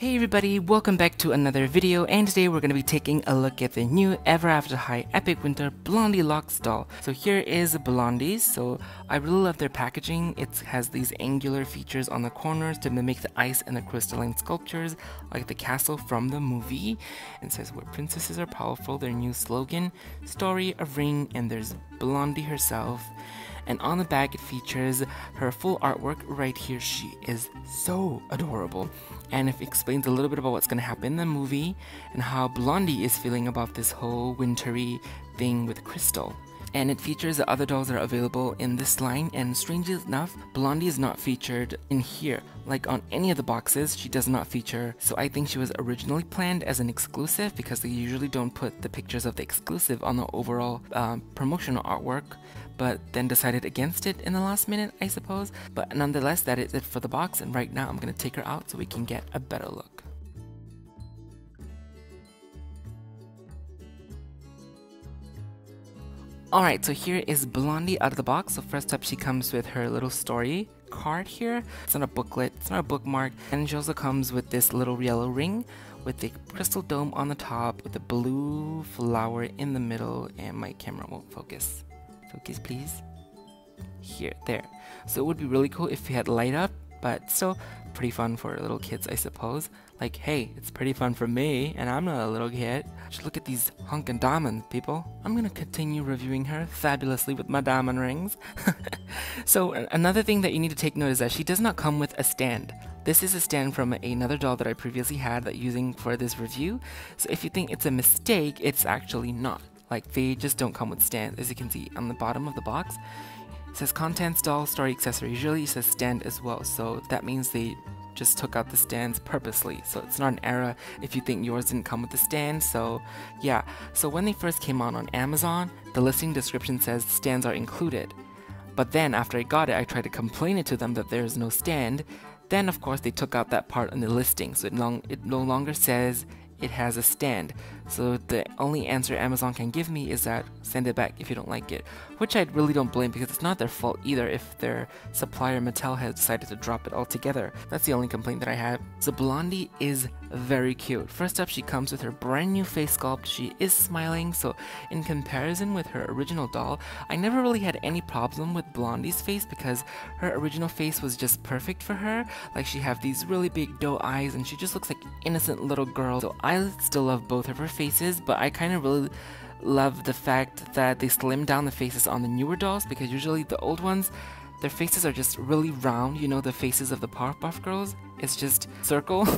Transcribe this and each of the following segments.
Hey everybody, welcome back to another video, and today we're going to be taking a look at the new Ever After High Epic Winter Blondie Locks doll. So here is Blondie. So I really love their packaging. It has these angular features on the corners to mimic the ice and the crystalline sculptures like the castle from the movie. And it says where princesses are powerful, their new slogan, story, a ring, and there's Blondie herself. And on the back it features her full artwork right here. She is so adorable, and it explains a little bit about what's going to happen in the movie and how Blondie is feeling about this whole wintry thing with Crystal. And it features the other dolls that are available in this line, and strangely enough, Blondie is not featured in here. Like on any of the boxes, she does not feature, so I think she was originally planned as an exclusive because they usually don't put the pictures of the exclusive on the overall promotional artwork, but then decided against it in the last minute, I suppose. But nonetheless, that is it for the box, and right now I'm going to take her out so we can get a better look. Alright, so here is Blondie out of the box. So first up, she comes with her little story card here. It's not a booklet, it's not a bookmark, and she also comes with this little yellow ring with the crystal dome on the top with the blue flower in the middle, and my camera won't focus. Focus please. Here, there. So it would be really cool if we had light up, but still pretty fun for little kids, I suppose. Like, hey, it's pretty fun for me, and I'm not a little kid. Just look at these hunkin' diamonds, people. I'm gonna continue reviewing her fabulously with my diamond rings. So another thing that you need to take note is that she does not come with a stand. This is a stand from another doll that I previously had that using for this review. So if you think it's a mistake, it's actually not. Like, they just don't come with stands. As you can see on the bottom of the box, it says contents, doll, story, accessory. Usually it says stand as well, so that means they just took out the stands purposely. So it's not an error if you think yours didn't come with the stand. So yeah, so when they first came out on Amazon, the listing description says stands are included. But then after I got it, I tried to complain it to them that there is no stand. Then of course they took out that part in the listing, so it no longer says it has a stand. So the only answer Amazon can give me is that send it back if you don't like it, which I really don't blame because it's not their fault either if their supplier Mattel has decided to drop it altogether. That's the only complaint that I have. So Blondie is very cute. First up, she comes with her brand new face sculpt. She is smiling, so in comparison with her original doll, I never really had any problem with Blondie's face because her original face was just perfect for her. Like, she have these really big doe eyes and she just looks like an innocent little girl. So I still love both of her faces, but I kind of really love the fact that they slimmed down the faces on the newer dolls, because usually the old ones, their faces are just really round. You know, the faces of the Powerpuff Girls, it's just circle.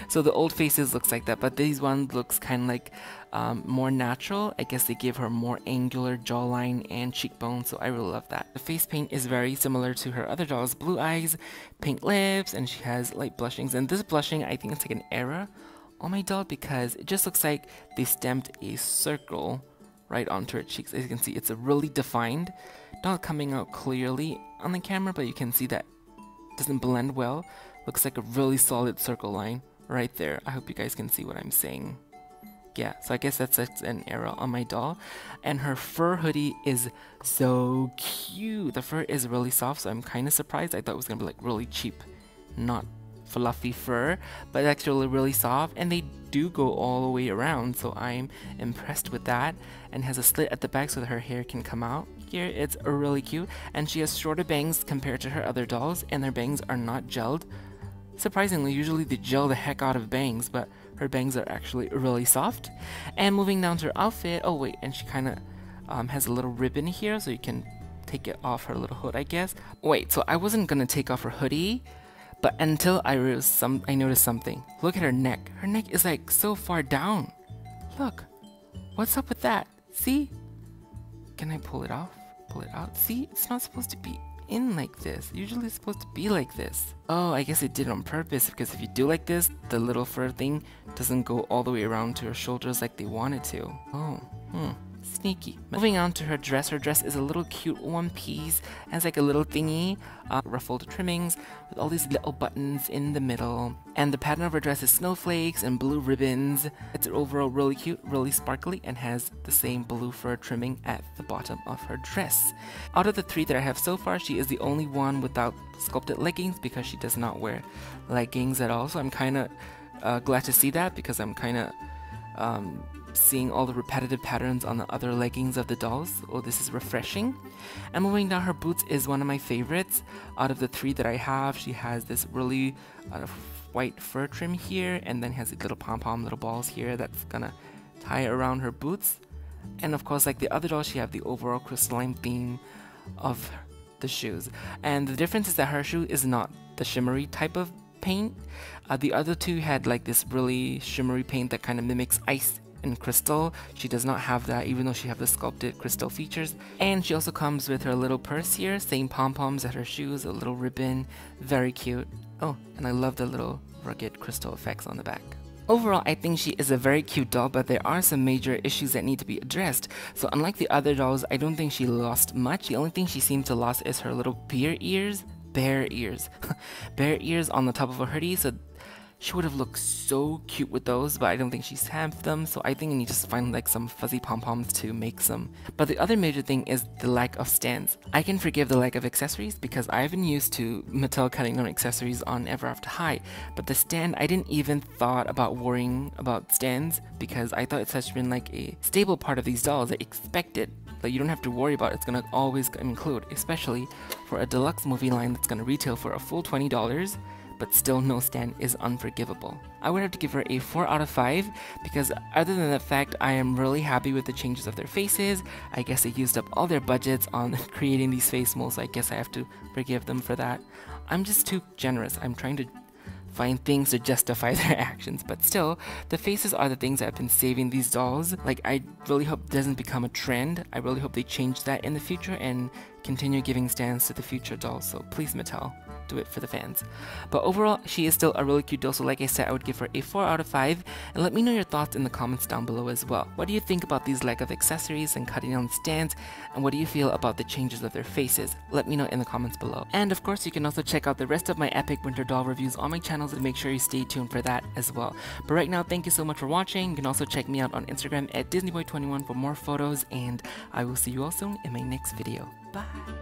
So the old faces looks like that, but these ones looks kind of like more natural. I guess they give her more angular jawline and cheekbones, so I really love that. The face paint is very similar to her other dolls. Blue eyes, pink lips, and she has light blushings. And this blushing, I think it's like an error on my doll because it just looks like they stamped a circle right onto her cheeks. As you can see, it's a really defined, not coming out clearly on the camera, but you can see that it doesn't blend well. Looks like a really solid circle line right there. I hope you guys can see what I'm saying. Yeah, so I guess that's an error on my doll. And her fur hoodie is so cute. The fur is really soft, so I'm kind of surprised. I thought it was gonna be like really cheap, not fluffy fur, but it's actually really soft, and they do go all the way around, so I'm impressed with that. And has a slit at the back so that her hair can come out. Here it's really cute, and she has shorter bangs compared to her other dolls, and their bangs are not gelled. Surprisingly, usually they gel the heck out of bangs, but her bangs are actually really soft. And moving down to her outfit, oh wait, and she kind of has a little ribbon here, so you can take it off her little hood, I guess. Wait, so I wasn't gonna take off her hoodie, but until I noticed something. Look at her neck. Her neck is like so far down. Look. What's up with that? See? Can I pull it off? Pull it out? See? It's not supposed to be in like this. Usually it's supposed to be like this. Oh, I guess it did on purpose, because if you do like this, the little fur thing doesn't go all the way around to her shoulders like they want it to. Oh, sneaky. Moving on to her dress. Her dress is a little cute one piece. It has like a little thingy, ruffled trimmings with all these little buttons in the middle. And the pattern of her dress is snowflakes and blue ribbons. It's overall really cute, really sparkly, and has the same blue fur trimming at the bottom of her dress. Out of the three that I have so far, she is the only one without sculpted leggings because she does not wear leggings at all. So I'm kind of glad to see that because I'm kind of seeing all the repetitive patterns on the other leggings of the dolls. Oh, this is refreshing. And moving down, her boots is one of my favorites. Out of the 3 that I have, she has this really white fur trim here, and then has little pom-pom little balls here that's gonna tie around her boots. And of course, like the other dolls, she have the overall crystalline theme of the shoes. And the difference is that her shoe is not the shimmery type of paint. The other 2 had like this really shimmery paint that kind of mimics ice and crystal. She does not have that, even though she have the sculpted crystal features. And she also comes with her little purse here, same pom-poms at her shoes, a little ribbon, very cute. Oh, and I love the little rugged crystal effects on the back. Overall, I think she is a very cute doll, but there are some major issues that need to be addressed. So unlike the other dolls, I don't think she lost much. The only thing she seemed to lost is her little bear ears on the top of her hoodie. So she would have looked so cute with those, but I don't think she's had them, so I think you need to find like some fuzzy pom-poms to make some. But the other major thing is the lack of stands. I can forgive the lack of accessories because I've been used to Mattel cutting on accessories on Ever After High, but the stand, I didn't even thought about worrying about stands because I thought it's such been like a stable part of these dolls. I expect it. That you don't have to worry about, it's gonna always include, especially for a deluxe movie line that's gonna retail for a full $20, but still no stand is unforgivable. I would have to give her a 4 out of 5 because other than the fact I am really happy with the changes of their faces. I guess they used up all their budgets on creating these face molds, so I guess I have to forgive them for that. I'm just too generous. I'm trying to find things to justify their actions, but still, the faces are the things that have been saving these dolls. Like, I really hope it doesn't become a trend. I really hope they change that in the future and continue giving stands to the future dolls, so please Mattel, do it for the fans. But overall, she is still a really cute doll, so like I said, I would give her a 4 out of 5, and let me know your thoughts in the comments down below as well. What do you think about these lack of accessories and cutting on stands, and what do you feel about the changes of their faces? Let me know in the comments below. And of course, you can also check out the rest of my epic winter doll reviews on my channel, so make sure you stay tuned for that as well. But right now, thank you so much for watching. You can also check me out on Instagram at DisneyBoy21 for more photos, and I will see you all soon in my next video. Bye!